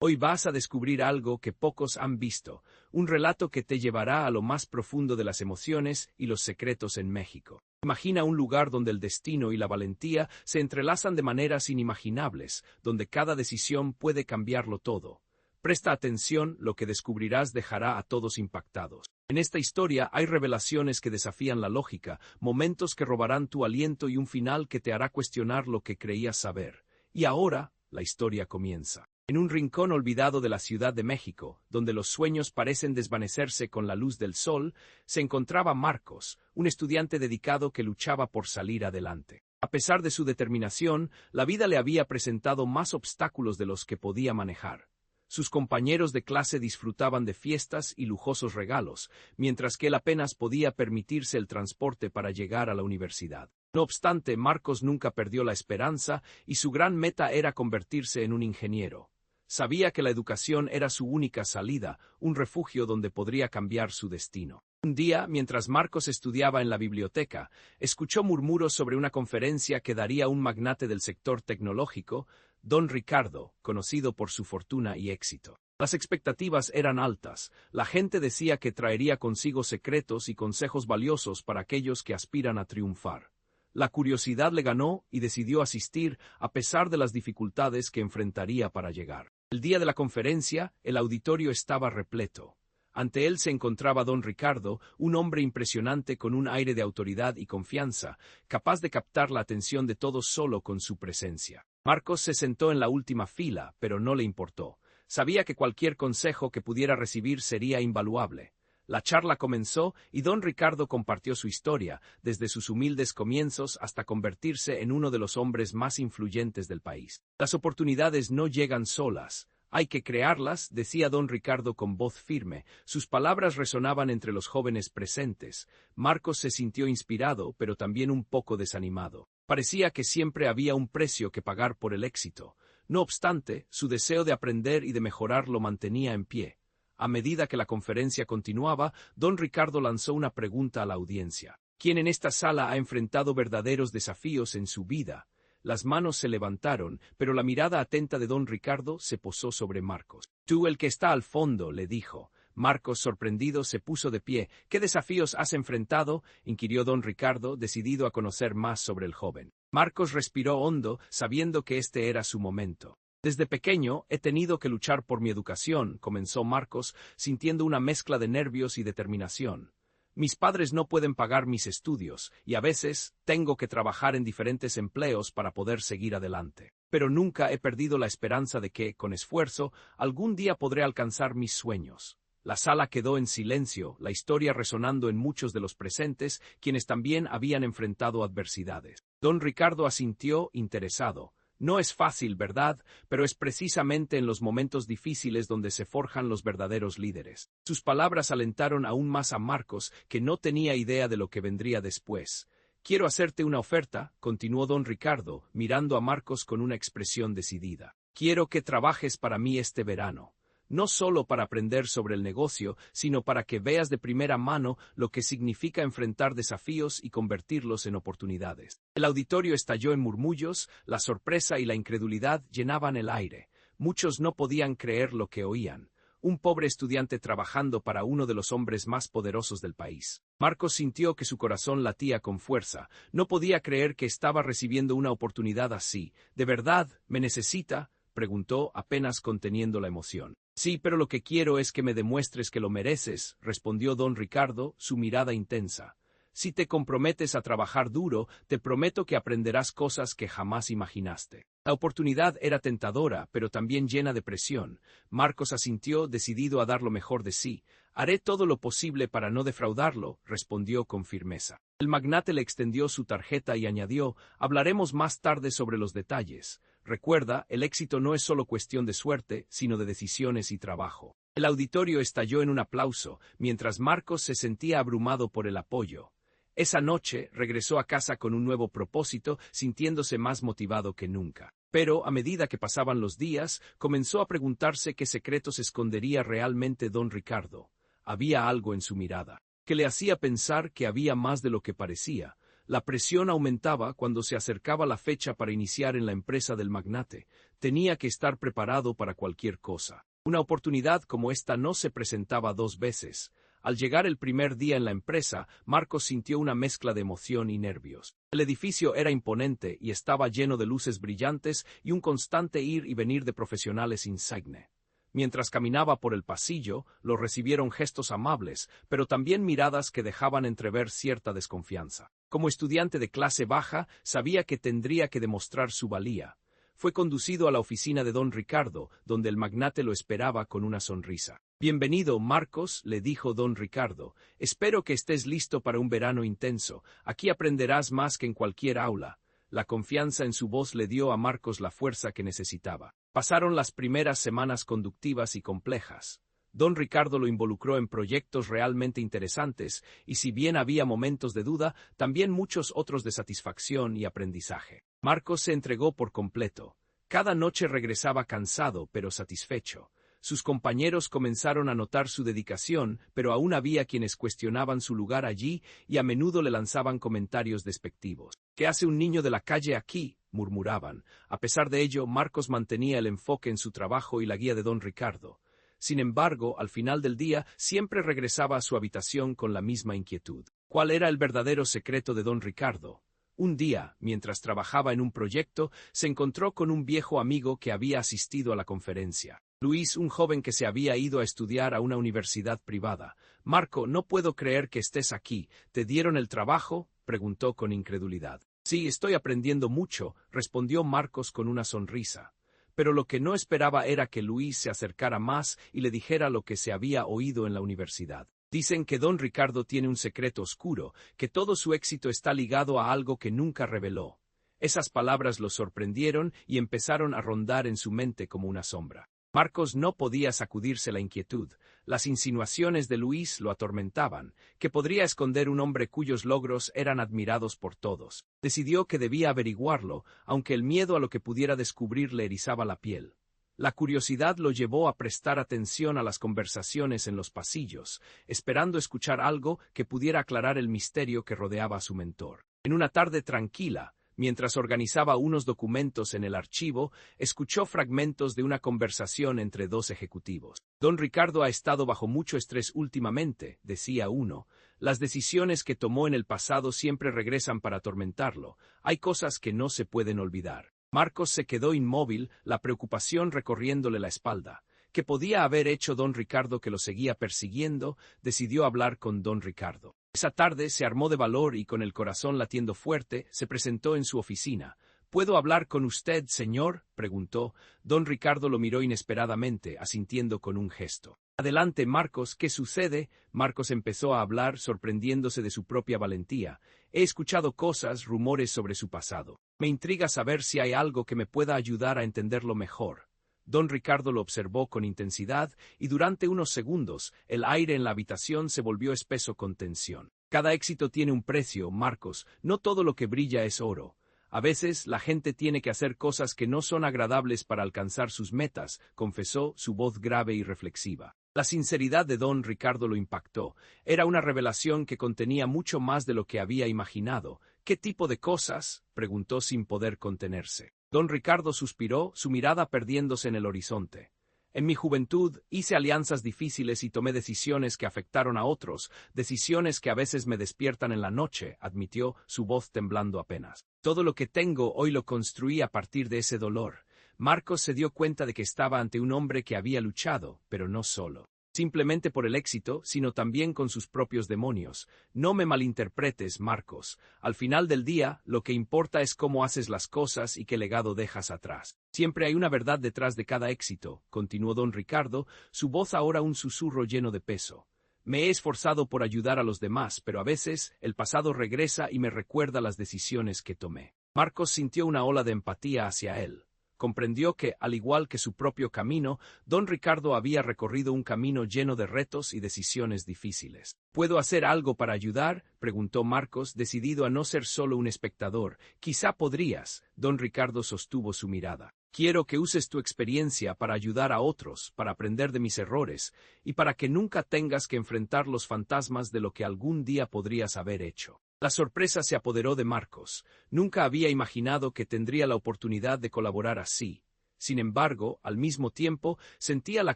Hoy vas a descubrir algo que pocos han visto, un relato que te llevará a lo más profundo de las emociones y los secretos en México. Imagina un lugar donde el destino y la valentía se entrelazan de maneras inimaginables, donde cada decisión puede cambiarlo todo. Presta atención, lo que descubrirás dejará a todos impactados. En esta historia hay revelaciones que desafían la lógica, momentos que robarán tu aliento y un final que te hará cuestionar lo que creías saber. Y ahora, la historia comienza. En un rincón olvidado de la Ciudad de México, donde los sueños parecen desvanecerse con la luz del sol, se encontraba Marcos, un estudiante dedicado que luchaba por salir adelante. A pesar de su determinación, la vida le había presentado más obstáculos de los que podía manejar. Sus compañeros de clase disfrutaban de fiestas y lujosos regalos, mientras que él apenas podía permitirse el transporte para llegar a la universidad. No obstante, Marcos nunca perdió la esperanza y su gran meta era convertirse en un ingeniero. Sabía que la educación era su única salida, un refugio donde podría cambiar su destino. Un día, mientras Marcos estudiaba en la biblioteca, escuchó murmuros sobre una conferencia que daría un magnate del sector tecnológico, Don Ricardo, conocido por su fortuna y éxito. Las expectativas eran altas. La gente decía que traería consigo secretos y consejos valiosos para aquellos que aspiran a triunfar. La curiosidad le ganó y decidió asistir a pesar de las dificultades que enfrentaría para llegar. El día de la conferencia, el auditorio estaba repleto. Ante él se encontraba don Ricardo, un hombre impresionante con un aire de autoridad y confianza, capaz de captar la atención de todos solo con su presencia. Marcos se sentó en la última fila, pero no le importó. Sabía que cualquier consejo que pudiera recibir sería invaluable. La charla comenzó y don Ricardo compartió su historia, desde sus humildes comienzos hasta convertirse en uno de los hombres más influyentes del país. Las oportunidades no llegan solas. Hay que crearlas, decía don Ricardo con voz firme. Sus palabras resonaban entre los jóvenes presentes. Marcos se sintió inspirado, pero también un poco desanimado. Parecía que siempre había un precio que pagar por el éxito. No obstante, su deseo de aprender y de mejorar lo mantenía en pie. A medida que la conferencia continuaba, don Ricardo lanzó una pregunta a la audiencia. ¿Quién en esta sala ha enfrentado verdaderos desafíos en su vida? Las manos se levantaron, pero la mirada atenta de don Ricardo se posó sobre Marcos. Tú, el que está al fondo, le dijo. Marcos, sorprendido, se puso de pie. ¿Qué desafíos has enfrentado?, inquirió don Ricardo, decidido a conocer más sobre el joven. Marcos respiró hondo, sabiendo que este era su momento. Desde pequeño he tenido que luchar por mi educación, comenzó Marcos, sintiendo una mezcla de nervios y determinación. Mis padres no pueden pagar mis estudios, y a veces tengo que trabajar en diferentes empleos para poder seguir adelante. Pero nunca he perdido la esperanza de que, con esfuerzo, algún día podré alcanzar mis sueños. La sala quedó en silencio, la historia resonando en muchos de los presentes, quienes también habían enfrentado adversidades. Don Ricardo asintió, interesado. No es fácil, ¿verdad? Pero es precisamente en los momentos difíciles donde se forjan los verdaderos líderes. Sus palabras alentaron aún más a Marcos, que no tenía idea de lo que vendría después. Quiero hacerte una oferta, continuó don Ricardo, mirando a Marcos con una expresión decidida. Quiero que trabajes para mí este verano. No solo para aprender sobre el negocio, sino para que veas de primera mano lo que significa enfrentar desafíos y convertirlos en oportunidades. El auditorio estalló en murmullos, la sorpresa y la incredulidad llenaban el aire. Muchos no podían creer lo que oían. Un pobre estudiante trabajando para uno de los hombres más poderosos del país. Marcos sintió que su corazón latía con fuerza. No podía creer que estaba recibiendo una oportunidad así. ¿De verdad me necesita?, preguntó, apenas conteniendo la emoción. Sí, pero lo que quiero es que me demuestres que lo mereces, respondió don Ricardo, su mirada intensa. Si te comprometes a trabajar duro, te prometo que aprenderás cosas que jamás imaginaste. La oportunidad era tentadora, pero también llena de presión. Marcos asintió, decidido a dar lo mejor de sí. Haré todo lo posible para no defraudarlo, respondió con firmeza. El magnate le extendió su tarjeta y añadió, hablaremos más tarde sobre los detalles. Recuerda, el éxito no es solo cuestión de suerte, sino de decisiones y trabajo. El auditorio estalló en un aplauso, mientras Marcos se sentía abrumado por el apoyo. Esa noche regresó a casa con un nuevo propósito, sintiéndose más motivado que nunca. Pero, a medida que pasaban los días, comenzó a preguntarse qué secretos escondería realmente don Ricardo. Había algo en su mirada que le hacía pensar que había más de lo que parecía. La presión aumentaba cuando se acercaba la fecha para iniciar en la empresa del magnate. Tenía que estar preparado para cualquier cosa. Una oportunidad como esta no se presentaba dos veces. Al llegar el primer día en la empresa, Marcos sintió una mezcla de emoción y nervios. El edificio era imponente y estaba lleno de luces brillantes y un constante ir y venir de profesionales insigne. Mientras caminaba por el pasillo, lo recibieron gestos amables, pero también miradas que dejaban entrever cierta desconfianza. Como estudiante de clase baja, sabía que tendría que demostrar su valía. Fue conducido a la oficina de don Ricardo, donde el magnate lo esperaba con una sonrisa. «Bienvenido, Marcos», le dijo don Ricardo. «Espero que estés listo para un verano intenso. Aquí aprenderás más que en cualquier aula». La confianza en su voz le dio a Marcos la fuerza que necesitaba. Pasaron las primeras semanas conductivas y complejas. Don Ricardo lo involucró en proyectos realmente interesantes, y si bien había momentos de duda, también muchos otros de satisfacción y aprendizaje. Marcos se entregó por completo. Cada noche regresaba cansado, pero satisfecho. Sus compañeros comenzaron a notar su dedicación, pero aún había quienes cuestionaban su lugar allí y a menudo le lanzaban comentarios despectivos. «¿Qué hace un niño de la calle aquí?», murmuraban. A pesar de ello, Marcos mantenía el enfoque en su trabajo y la guía de don Ricardo. Sin embargo, al final del día, siempre regresaba a su habitación con la misma inquietud. ¿Cuál era el verdadero secreto de don Ricardo? Un día, mientras trabajaba en un proyecto, se encontró con un viejo amigo que había asistido a la conferencia. Luis, un joven que se había ido a estudiar a una universidad privada. «Marco, no puedo creer que estés aquí. ¿Te dieron el trabajo?», preguntó con incredulidad. «Sí, estoy aprendiendo mucho», respondió Marcos con una sonrisa. Pero lo que no esperaba era que Luis se acercara más y le dijera lo que se había oído en la universidad. «Dicen que don Ricardo tiene un secreto oscuro, que todo su éxito está ligado a algo que nunca reveló». Esas palabras lo sorprendieron y empezaron a rondar en su mente como una sombra. Marcos no podía sacudirse la inquietud. Las insinuaciones de Luis lo atormentaban. ¿Qué podría esconder un hombre cuyos logros eran admirados por todos? Decidió que debía averiguarlo, aunque el miedo a lo que pudiera descubrir le erizaba la piel. La curiosidad lo llevó a prestar atención a las conversaciones en los pasillos, esperando escuchar algo que pudiera aclarar el misterio que rodeaba a su mentor. En una tarde tranquila, mientras organizaba unos documentos en el archivo, escuchó fragmentos de una conversación entre dos ejecutivos. «Don Ricardo ha estado bajo mucho estrés últimamente», decía uno. «Las decisiones que tomó en el pasado siempre regresan para atormentarlo. Hay cosas que no se pueden olvidar». Marcos se quedó inmóvil, la preocupación recorriéndole la espalda. ¿Qué podía haber hecho don Ricardo que lo seguía persiguiendo? Decidió hablar con don Ricardo. Esa tarde se armó de valor y con el corazón latiendo fuerte, se presentó en su oficina. «¿Puedo hablar con usted, señor?», preguntó. Don Ricardo lo miró inesperadamente, asintiendo con un gesto. «Adelante, Marcos, ¿qué sucede?». Marcos empezó a hablar, sorprendiéndose de su propia valentía. «He escuchado cosas, rumores sobre su pasado. Me intriga saber si hay algo que me pueda ayudar a entenderlo mejor». Don Ricardo lo observó con intensidad y durante unos segundos el aire en la habitación se volvió espeso con tensión. «Cada éxito tiene un precio, Marcos, no todo lo que brilla es oro. A veces la gente tiene que hacer cosas que no son agradables para alcanzar sus metas», confesó, su voz grave y reflexiva. La sinceridad de don Ricardo lo impactó. Era una revelación que contenía mucho más de lo que había imaginado. «¿Qué tipo de cosas?», preguntó sin poder contenerse. Don Ricardo suspiró, su mirada perdiéndose en el horizonte. «En mi juventud hice alianzas difíciles y tomé decisiones que afectaron a otros, decisiones que a veces me despiertan en la noche», admitió, su voz temblando apenas. «Todo lo que tengo hoy lo construí a partir de ese dolor». Marcos se dio cuenta de que estaba ante un hombre que había luchado, pero no solo. Simplemente por el éxito, sino también con sus propios demonios. «No me malinterpretes, Marcos. Al final del día, lo que importa es cómo haces las cosas y qué legado dejas atrás. Siempre hay una verdad detrás de cada éxito», continuó don Ricardo, su voz ahora un susurro lleno de peso. «Me he esforzado por ayudar a los demás, pero a veces el pasado regresa y me recuerda las decisiones que tomé». Marcos sintió una ola de empatía hacia él. Comprendió que, al igual que su propio camino, don Ricardo había recorrido un camino lleno de retos y decisiones difíciles. «¿Puedo hacer algo para ayudar?», preguntó Marcos, decidido a no ser solo un espectador. «Quizá podrías», don Ricardo sostuvo su mirada. «Quiero que uses tu experiencia para ayudar a otros, para aprender de mis errores, y para que nunca tengas que enfrentar los fantasmas de lo que algún día podrías haber hecho». La sorpresa se apoderó de Marcos. Nunca había imaginado que tendría la oportunidad de colaborar así. Sin embargo, al mismo tiempo, sentía la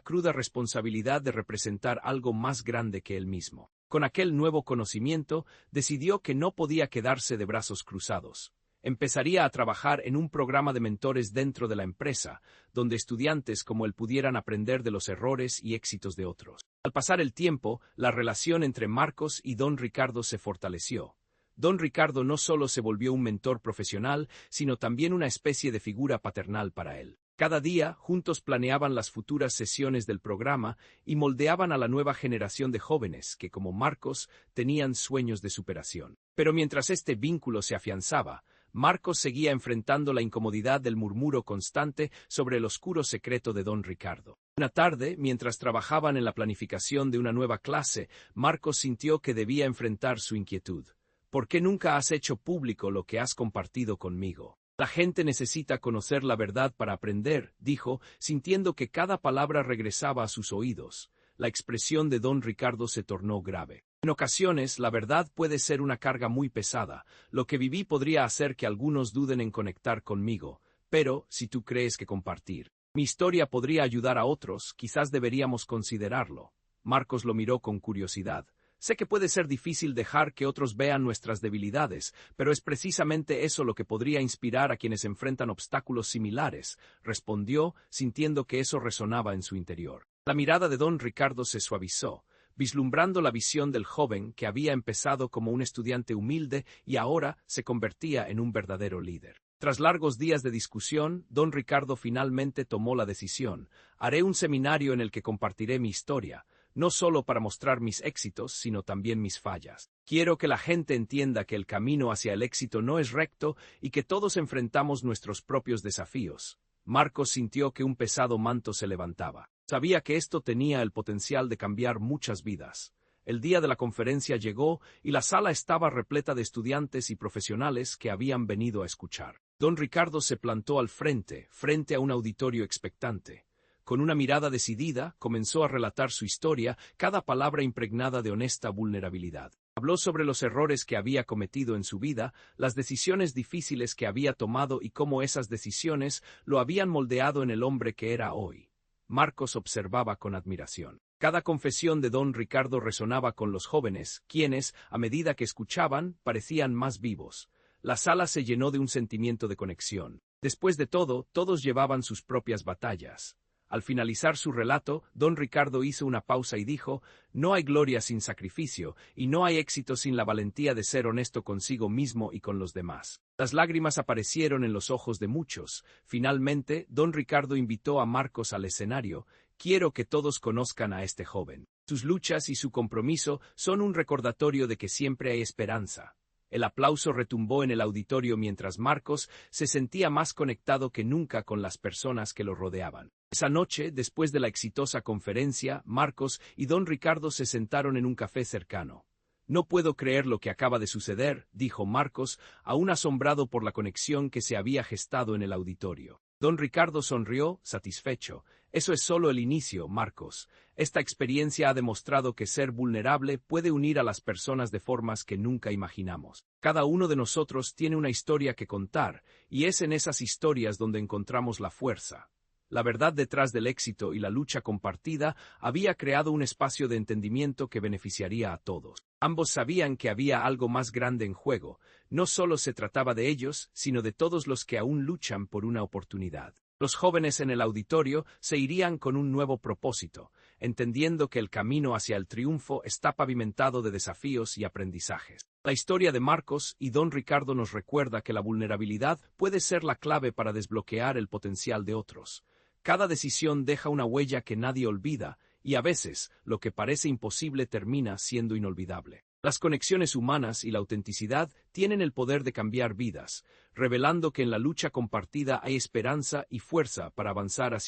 cruda responsabilidad de representar algo más grande que él mismo. Con aquel nuevo conocimiento, decidió que no podía quedarse de brazos cruzados. Empezaría a trabajar en un programa de mentores dentro de la empresa, donde estudiantes como él pudieran aprender de los errores y éxitos de otros. Al pasar el tiempo, la relación entre Marcos y Don Ricardo se fortaleció. Don Ricardo no solo se volvió un mentor profesional, sino también una especie de figura paternal para él. Cada día, juntos planeaban las futuras sesiones del programa y moldeaban a la nueva generación de jóvenes que, como Marcos, tenían sueños de superación. Pero mientras este vínculo se afianzaba, Marcos seguía enfrentando la incomodidad del murmuro constante sobre el oscuro secreto de Don Ricardo. Una tarde, mientras trabajaban en la planificación de una nueva clase, Marcos sintió que debía enfrentar su inquietud. ¿Por qué nunca has hecho público lo que has compartido conmigo? La gente necesita conocer la verdad para aprender, dijo, sintiendo que cada palabra regresaba a sus oídos. La expresión de Don Ricardo se tornó grave. En ocasiones, la verdad puede ser una carga muy pesada. Lo que viví podría hacer que algunos duden en conectar conmigo, pero, si tú crees que compartir mi historia podría ayudar a otros, quizás deberíamos considerarlo. Marcos lo miró con curiosidad. Sé que puede ser difícil dejar que otros vean nuestras debilidades, pero es precisamente eso lo que podría inspirar a quienes enfrentan obstáculos similares, respondió, sintiendo que eso resonaba en su interior. La mirada de Don Ricardo se suavizó, vislumbrando la visión del joven que había empezado como un estudiante humilde y ahora se convertía en un verdadero líder. Tras largos días de discusión, Don Ricardo finalmente tomó la decisión. Haré un seminario en el que compartiré mi historia, no solo para mostrar mis éxitos, sino también mis fallas. Quiero que la gente entienda que el camino hacia el éxito no es recto y que todos enfrentamos nuestros propios desafíos. Marcos sintió que un pesado manto se levantaba. Sabía que esto tenía el potencial de cambiar muchas vidas. El día de la conferencia llegó y la sala estaba repleta de estudiantes y profesionales que habían venido a escuchar. Don Ricardo se plantó al frente a un auditorio expectante. Con una mirada decidida, comenzó a relatar su historia, cada palabra impregnada de honesta vulnerabilidad. Habló sobre los errores que había cometido en su vida, las decisiones difíciles que había tomado y cómo esas decisiones lo habían moldeado en el hombre que era hoy. Marcos observaba con admiración. Cada confesión de Don Ricardo resonaba con los jóvenes, quienes, a medida que escuchaban, parecían más vivos. La sala se llenó de un sentimiento de conexión. Después de todo, todos llevaban sus propias batallas. Al finalizar su relato, Don Ricardo hizo una pausa y dijo, «No hay gloria sin sacrificio, y no hay éxito sin la valentía de ser honesto consigo mismo y con los demás». Las lágrimas aparecieron en los ojos de muchos. Finalmente, Don Ricardo invitó a Marcos al escenario. «Quiero que todos conozcan a este joven. Sus luchas y su compromiso son un recordatorio de que siempre hay esperanza». El aplauso retumbó en el auditorio mientras Marcos se sentía más conectado que nunca con las personas que lo rodeaban. Esa noche, después de la exitosa conferencia, Marcos y Don Ricardo se sentaron en un café cercano. «No puedo creer lo que acaba de suceder», dijo Marcos, aún asombrado por la conexión que se había gestado en el auditorio. Don Ricardo sonrió, satisfecho. «Eso es solo el inicio, Marcos. Esta experiencia ha demostrado que ser vulnerable puede unir a las personas de formas que nunca imaginamos. Cada uno de nosotros tiene una historia que contar, y es en esas historias donde encontramos la fuerza». La verdad detrás del éxito y la lucha compartida había creado un espacio de entendimiento que beneficiaría a todos. Ambos sabían que había algo más grande en juego. No solo se trataba de ellos, sino de todos los que aún luchan por una oportunidad. Los jóvenes en el auditorio se irían con un nuevo propósito, entendiendo que el camino hacia el triunfo está pavimentado de desafíos y aprendizajes. La historia de Marcos y Don Ricardo nos recuerda que la vulnerabilidad puede ser la clave para desbloquear el potencial de otros. Cada decisión deja una huella que nadie olvida, y a veces, lo que parece imposible termina siendo inolvidable. Las conexiones humanas y la autenticidad tienen el poder de cambiar vidas, revelando que en la lucha compartida hay esperanza y fuerza para avanzar hacia